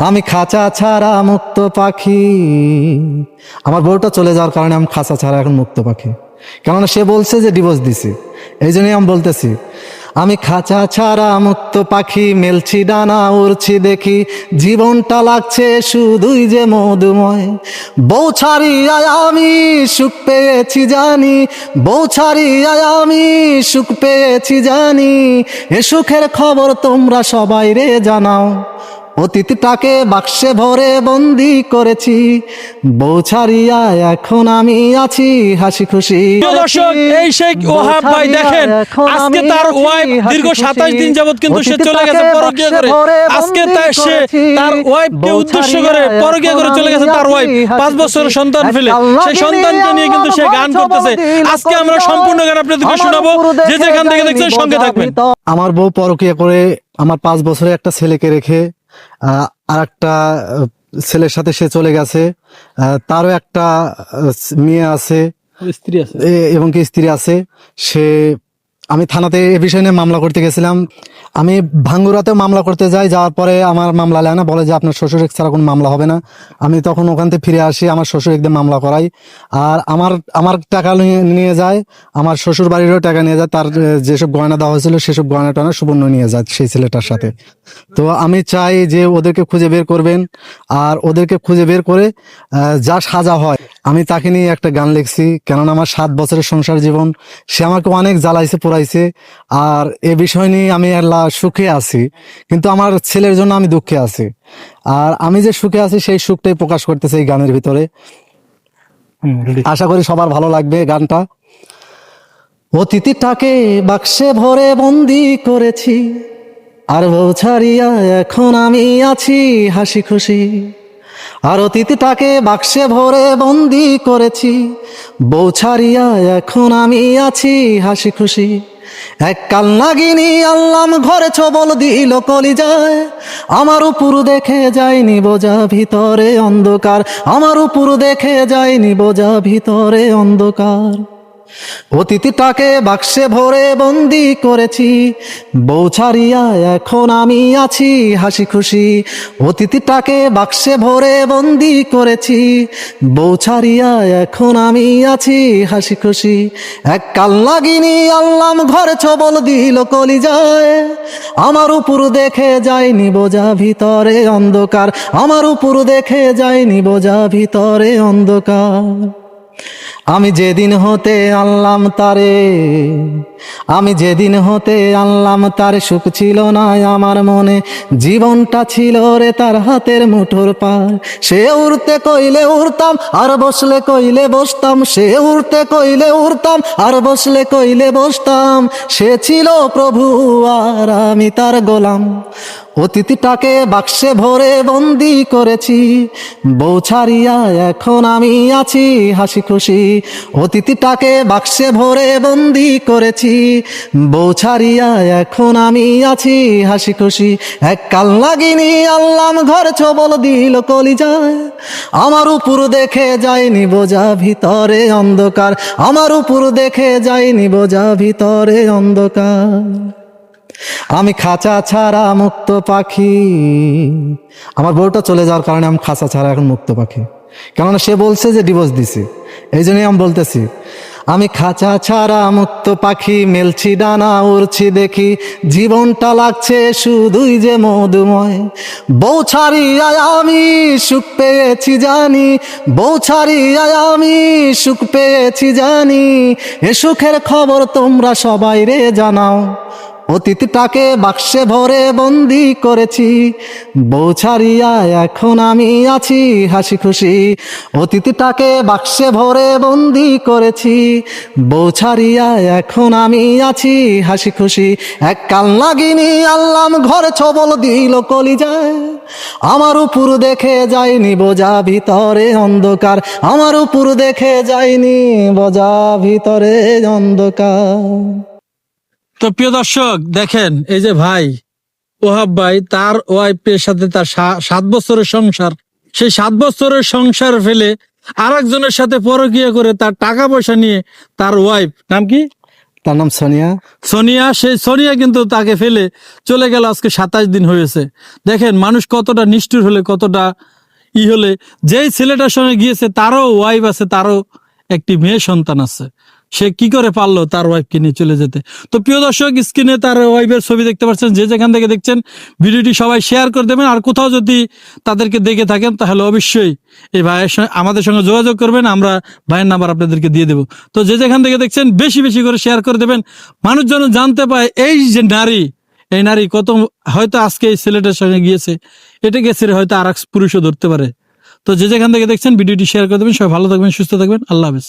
আমি খাঁচা ছাড়া মুক্ত পাখি। আমার বউটা চলে যাওয়ার কারণে আমি খাঁচা ছাড়া এখন মুক্ত পাখি, কেননা সে বলছে যে ডিভোর্স দিছে। এই জন্যই আমি বলতেছি, আমি খাঁচা ছাড়া মুক্ত পাখি, মেলছি ডানা উড়ছি দেখি, জীবনটা লাগছে শুধুই যে মধুময়। বউ ছাড়িয়ায় আমি সুখ পেয়েছি জানি, বউ ছাড়িয়ায় আমি সুখ পেয়েছি জানি, এ সুখের খবর তোমরা সবাই রে জানাও। অতীতটাকে বাক্সে ভরে বন্দি করেছি, বউ ছাড়িয়া এখন আমি আছি হাসি খুশি। প্রিয় দর্শক, এই শেখ ওহাব ভাই দেখেন, আজকে তার ওয়াইফ দীর্ঘ 27 দিন যাবত কিন্তু সে চলে গেছে পরকীয়া করে। আজকে সে তার ওয়াইফকে উদ্দেশ্য করে পরকীয়া করে চলে গেছে। তার ওয়াইফ 5 বছরের সন্তান ফেলে, সেই সন্তানকে নিয়ে কিন্তু সে গান করতেছে। আজকে আমরা সম্পূর্ণ গান আপনাদেরকে শোনাবো, যে যেখান থেকে দেখছেন সঙ্গে থাকবেন। আমার বউ পরকীয়া করে আমার 5 বছরের একটা ছেলেকে রেখে আর একটা ছেলের সাথে সে চলে গেছে। তারও একটা মেয়ে আছে, স্ত্রী আছে এবং কি স্ত্রী আছে। আমি থানাতে এ বিষয় নিয়ে মামলা করতে গেছিলাম। আমি ভাঙ্গুরাতেও মামলা করতে যাই, যাওয়ার পরে আমার মামলা নেয় না, বলে যে আপনার শ্বশুর ছাড়া কোনো মামলা হবে না। আমি তখন ওখান থেকে ফিরে আসি, আমার শ্বশুর একদম মামলা করাই। আর আমার টাকা নিয়ে যায়, আমার শ্বশুর বাড়িরও টাকা নিয়ে যায়। তার যেসব গয়না দেওয়া হয়েছিল সেসব গয়না টয়না সুবর্ণ নিয়ে যায় সেই ছেলেটার সাথে। তো আমি চাই যে ওদেরকে খুঁজে বের করবেন, আর ওদেরকে খুঁজে বের করে যা সাজা হয়। আমি তাকে নিয়ে একটা গান লিখছি, কেননা আমার 7 বছরের সংসার জীবন, সে আমাকে অনেক জ্বালাইছে পোড়াইছে। আর এ বিষয় নিয়ে আমি আল্লাহ সুখে আছি, কিন্তু আমার ছেলের জন্য আমি দুঃখে আছি। আর আমি যে সুখে আছি সেই সুখটাই প্রকাশ করতেছে এই গানের ভিতরে। আশা করি সবার ভালো লাগবে গানটা। অতীতটাকে বাক্সে ভরে বন্দি করেছি, আর বউ ছাড়িয়া এখন আমি আছি হাসি খুশি। আর অতীতটাকে বাক্সে ভরে বন্দি করেছি, বউ ছাড়িয়া এখন আমি আছি হাসি খুশি। এক কাল নাগিনী আল্লাম ঘরে ছবল দিল কলিজায়, আমার উপর দেখে যায়নি বোঝা ভিতরে অন্ধকার, আমার উপর দেখে যায়নি বোঝা ভিতরে অন্ধকার। অতীতটাকে বাক্সে ভরে বন্দি করেছি, বউ ছাড়িয়া এখন আমি আছি হাসি খুশি। অতীতটাকে বাক্সে ভরে বন্দি করেছি, বউ ছাড়িয়া এখন আমি আছি হাসি খুশি। এক কাল নাগিনী আল্লাম ঘরে ছবল দিল কলিজায়, আমার উপর দেখে যায়নি বোঝা ভিতরে অন্ধকার, আমার উপর দেখে যায়নি বোঝা ভিতরে অন্ধকার। আমি যেদিন হতে আনলাম তারে, আমি যেদিন হতে আনলাম তারে, সুখ ছিল না আমার মনে, জীবনটা ছিল রে তার হাতের মুঠোর পার। সে উড়তে কইলে উড়তাম, আর বসলে কইলে বসতাম, সে উড়তে কইলে উড়তাম, আর বসলে কইলে বসতাম। সে ছিল প্রভু আর আমি তার গোলাম। অতীতটাকে বাক্সে ভরে বন্দি করেছি, বউ ছাড়িয়া এখন আমি আছি হাসি খুশি। অতীতটাকে বাক্সে ভরে বন্দি করেছি, বউ ছাড়িয়া এখন আমি আছি হাসি খুশি। এক কাল নাগিনী আল্লাম ঘরে ছবল দিল কলিজায়, আমার উপর দেখে যায়নি বোঝা ভিতরে অন্ধকার, আমার উপর দেখে যায়নি বোঝা ভিতরে অন্ধকার। আমি খাঁচা ছাড়া মুক্ত পাখি। আমার বউটা চলে যাওয়ার কারণে আমি খাঁচা ছাড়া এখন মুক্ত পাখি, কেননা সে বলছে যে ডিভোর্স দিছে। এই জন্যই আমি বলতেছি, আমি খাঁচা ছাড়া মুক্ত পাখি, মেলছি ডানা উড়ছি দেখি, জীবনটা লাগছে শুধুই যে মধুময়। বউ ছাড়িয়ায় আমি সুখ পেয়েছি জানি, বউ ছাড়িয়ায় আমি সুখ পেয়েছি জানি, এ সুখের খবর তোমরা সবাই রে জানাও। অতীতটাকে বাক্সে ভরে বন্দি করেছি, বউ ছাড়িয়া এখন আমি আছি হাসি খুশি। অতীতটাকে বাক্সে ভরে বন্দি করেছি, বউ ছাড়িয়া এখন আমি আছি হাসি খুশি। এক কাল নাগিনী আল্লাম ঘরে ছবল দিল কলিজায়, আমার উপর দেখে যায়নি বোঝা ভিতরে অন্ধকার, আমার উপর দেখে যায়নি বোঝা ভিতরে অন্ধকার। তো প্রিয় দর্শক দেখেন, এই যে ভাই ওহাব ভাই তার ওয়াইফের সাথে তার 7 বছরের সংসার, সেই 7 বছরের সংসার ফেলে আরেকজনের সাথে পরকীয়া করে তার টাকা পয়সা নিয়ে তার ওয়াইফ, নাম কি তার নাম সোনিয়া। সেই সোনিয়া কিন্তু তাকে ফেলে চলে গেল, আজকে 27 দিন হয়েছে। দেখেন মানুষ কতটা নিষ্ঠুর হলে, কতটা হলে, যেই ছেলেটার সঙ্গে গিয়েছে তারও ওয়াইফ আছে, তারও একটি মেয়ে সন্তান আছে, সে কি করে পারলো তার ওয়াইফকে নিয়ে চলে যেতে। তো প্রিয় দর্শক, স্ক্রিনে তার ওয়াইফের ছবি দেখতে পাচ্ছেন, যে যেখান থেকে দেখছেন ভিডিওটি সবাই শেয়ার করে দেবেন। আর কোথাও যদি তাদেরকে দেখে থাকেন তাহলে অবশ্যই এই ভাইয়ের সঙ্গে আমাদের সঙ্গে যোগাযোগ করবেন, আমরা ভাইয়ের নাম্বার আপনাদেরকে দিয়ে দেবো। তো যে যেখান থেকে দেখছেন বেশি বেশি করে শেয়ার করে দেবেন, মানুষ যেন জানতে পায় এই যে নারী, এই নারী কত, হয়তো আজকে এই ছেলেটার সঙ্গে গিয়েছে, এটা গেছে হয়তো আর এক পুরুষও ধরতে পারে। তো যে যেখান থেকে দেখছেন ভিডিওটি শেয়ার করে দেবেন। সবাই ভালো থাকবেন, সুস্থ থাকবেন, আল্লাহ হাফেজ।